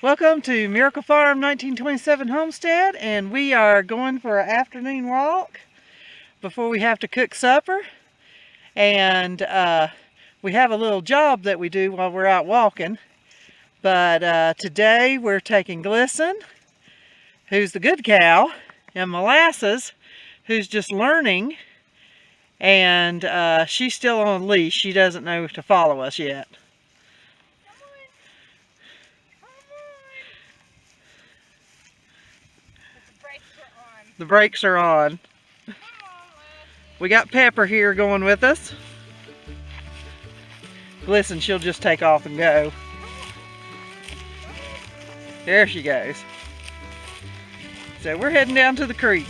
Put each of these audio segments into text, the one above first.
Welcome to Miracle Farm 1927 Homestead, and we are going for an afternoon walk before we have to cook supper. And we have a little job that we do while we're out walking. But today we're taking Glisten, who's the good cow, and Molasses, who's just learning. And she's still on a leash. She doesn't know to follow us yet. The brakes are on. We got Pepper here going with us. Listen, she'll just take off and go. There she goes. So we're heading down to the creek.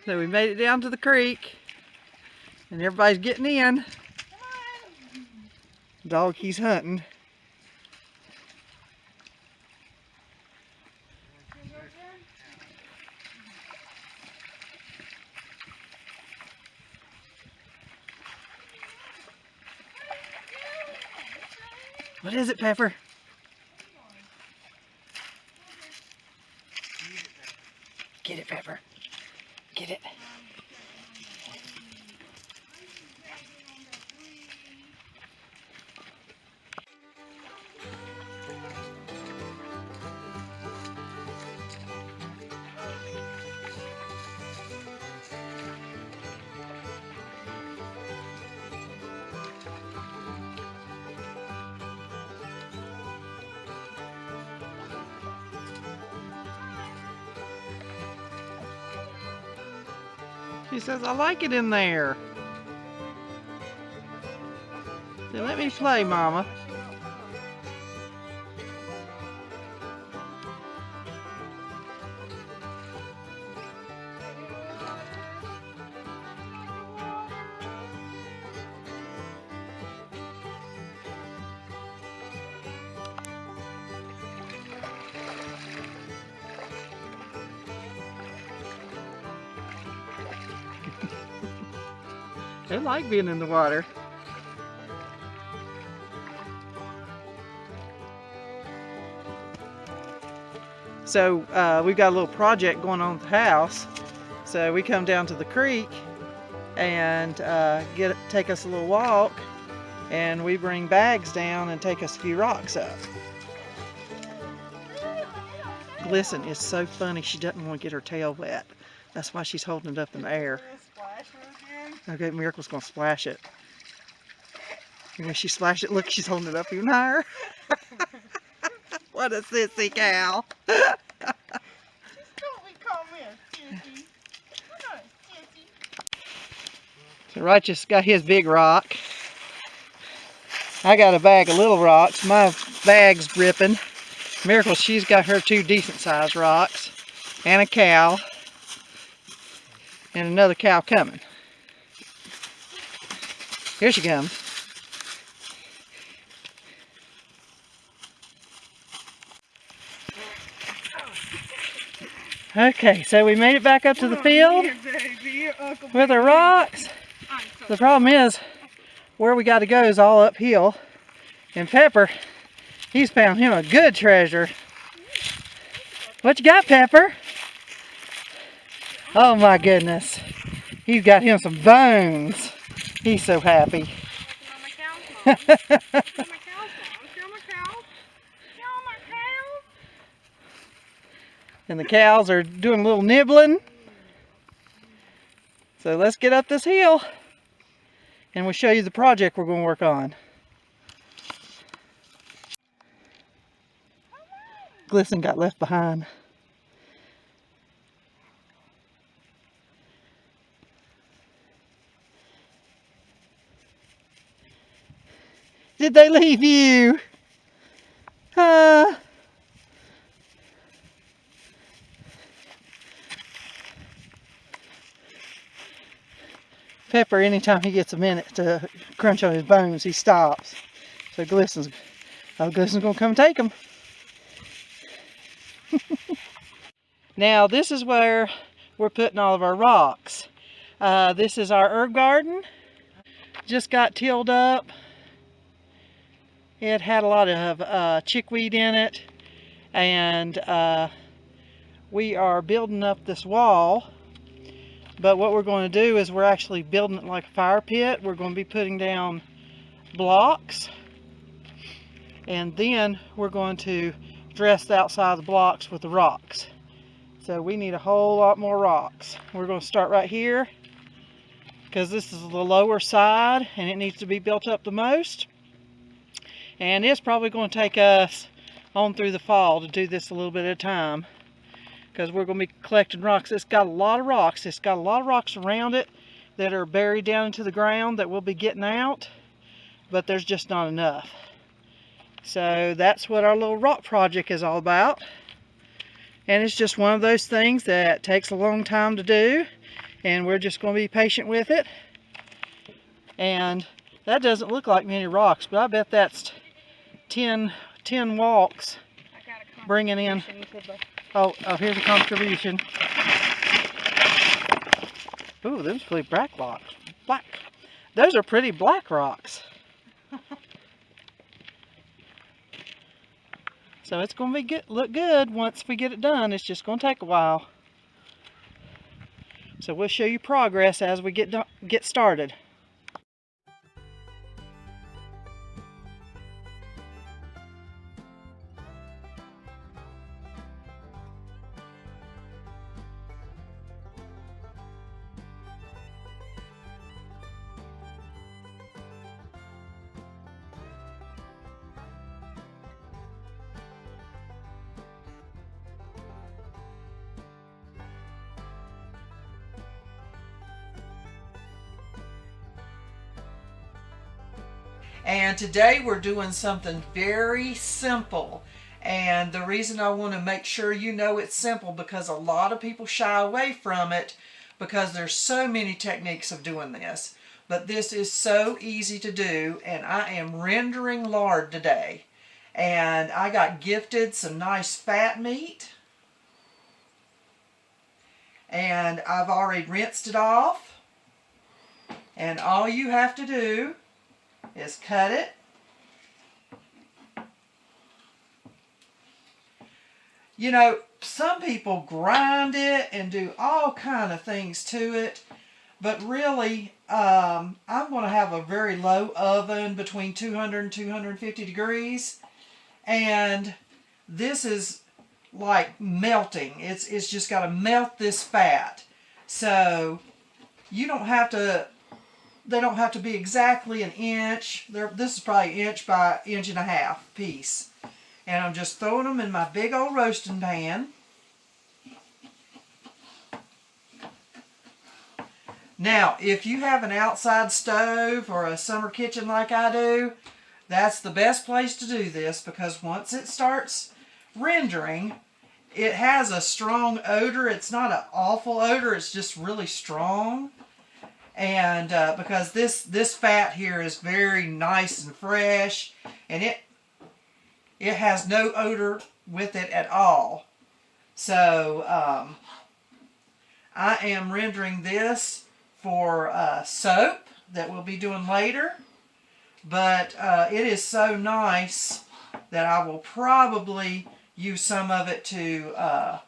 So we made it down to the creek, and everybody's getting in. Dog, he's hunting. What is it, Pepper? Get it, Pepper. Get it. She says, I like it in there. Then let me play, Mama. They like being in the water. So we've got a little project going on at the house. So we come down to the creek and take us a little walk, and we bring bags down and take us a few rocks up. Glisten is so funny, she doesn't want to get her tail wet. That's why she's holding it up in the air. Okay, Miracle's gonna splash it. And when she splashed it, look, she's holding it up even higher. What a sissy cow. So Righteous got his big rock. I got a bag of little rocks. My bag's ripping. Miracle, she's got her two decent sized rocks. And a cow. And another cow coming. Here she comes. Okay, so we made it back up to the field with our rocks. The problem is, where we got to go is all uphill. And Pepper, he's found him a good treasure. What you got, Pepper? Oh my goodness. He's got him some bones. He's so happy. And the cows are doing a little nibbling. So let's get up this hill and we'll show you the project we're going to work on. Glisten got left behind. Did they leave you? Pepper, anytime he gets a minute to crunch on his bones, he stops. So Glisten's gonna come take him. Now this is where we're putting all of our rocks. This is our herb garden. Just got tilled up. It had a lot of chickweed in it, and we are building up this wall. But what we're going to do is we're actually building it like a fire pit. We're going to be putting down blocks, and then we're going to dress the outside of the blocks with the rocks. So we need a whole lot more rocks. We're going to start right here because this is the lower side and it needs to be built up the most. And it's probably going to take us on through the fall to do this a little bit at a time, because we're going to be collecting rocks. It's got a lot of rocks. It's got a lot of rocks around it that are buried down into the ground that we'll be getting out, but there's just not enough. So that's what our little rock project is all about. And it's just one of those things that takes a long time to do, and we're just going to be patient with it. And that doesn't look like many rocks, but I bet that's 10 walks bringing in. Oh, here's a contribution. Ooh, those are pretty black rocks. Those are pretty black rocks. So it's going to be look good once we get it done. It's just going to take a while. So we'll show you progress as we get started. And today we're doing something very simple. And the reason I want to make sure you know it's simple, because a lot of people shy away from it because there's so many techniques of doing this. But this is so easy to do, and I am rendering lard today. And I got gifted some nice fat meat. And I've already rinsed it off. And all you have to do is cut it. You know, some people grind it and do all kind of things to it, but really I'm going to have a very low oven between 200 and 250 degrees, and this is like melting. It's just got to melt this fat. So you don't have to, they don't have to be exactly an inch. This is probably an inch by inch and a half piece. And I'm just throwing them in my big old roasting pan. Now, if you have an outside stove or a summer kitchen like I do, that's the best place to do this, because once it starts rendering, it has a strong odor. It's not an awful odor, it's just really strong. And because this fat here is very nice and fresh, and it has no odor with it at all. So I am rendering this for soap that we'll be doing later. But it is so nice that I will probably use some of it to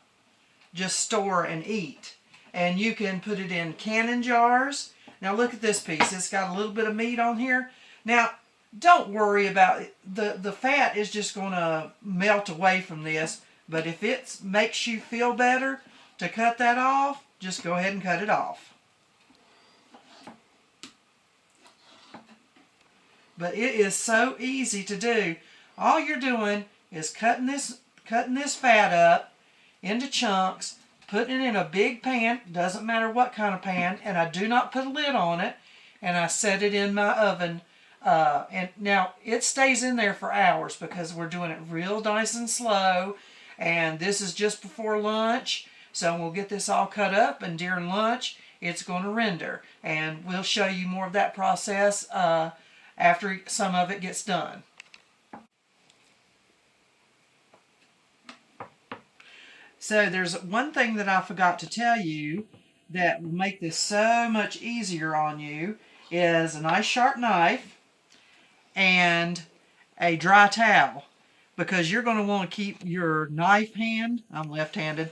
just store and eat. And you can put it in canning jars. Now look at this piece. It's got a little bit of meat on here. Now, don't worry about it. The fat is just going to melt away from this. But if it makes you feel better to cut that off, just go ahead and cut it off. But it is so easy to do. All you're doing is cutting this fat up into chunks, putting it in a big pan, doesn't matter what kind of pan, and I do not put a lid on it, and I set it in my oven. And now it stays in there for hours because we're doing it real nice and slow, and this is just before lunch, so we'll get this all cut up, and during lunch it's going to render, and we'll show you more of that process after some of it gets done. So there's one thing that I forgot to tell you that will make this so much easier on you is a nice sharp knife and a dry towel, because you're going to want to keep your knife hand, I'm left-handed,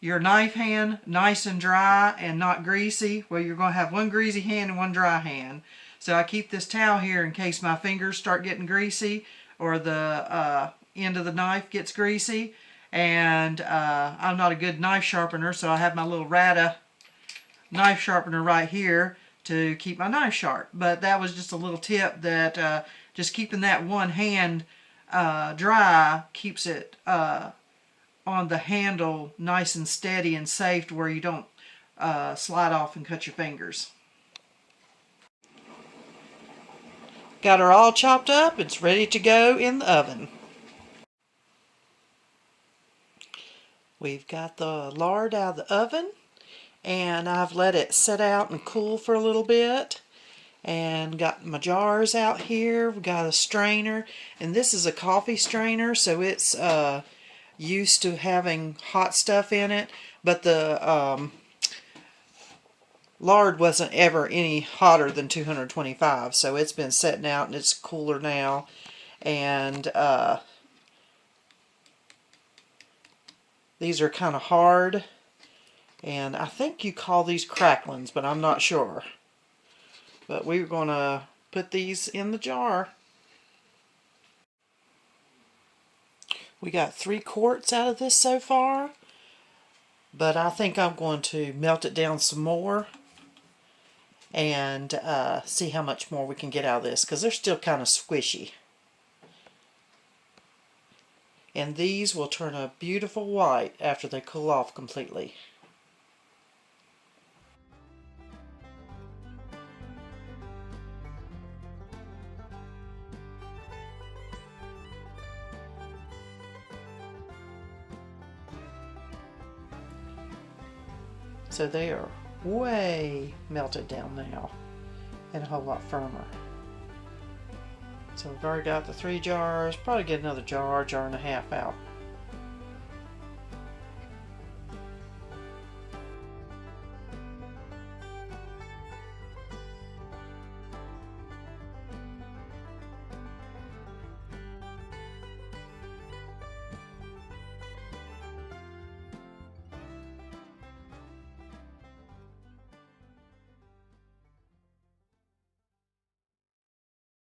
your knife hand nice and dry and not greasy. Well, you're going to have one greasy hand and one dry hand. So I keep this towel here in case my fingers start getting greasy or the end of the knife gets greasy. And I'm not a good knife sharpener, so I have my little Rata knife sharpener right here to keep my knife sharp. But that was just a little tip that just keeping that one hand dry keeps it on the handle nice and steady and safe to where you don't slide off and cut your fingers. Got her all chopped up. It's ready to go in the oven. We've got the lard out of the oven, and I've let it set out and cool for a little bit. And got my jars out here. We've got a strainer, and this is a coffee strainer, so it's used to having hot stuff in it, but the lard wasn't ever any hotter than 225, so it's been setting out and it's cooler now. And these are kind of hard, and I think you call these cracklings, but I'm not sure. But we're going to put these in the jar. We got 3 quarts out of this so far, but I think I'm going to melt it down some more and see how much more we can get out of this, because they're still kind of squishy. And these will turn a beautiful white after they cool off completely. So they are way melted down now and a whole lot firmer. So we've already got the 3 jars, probably get another jar, jar and a half out.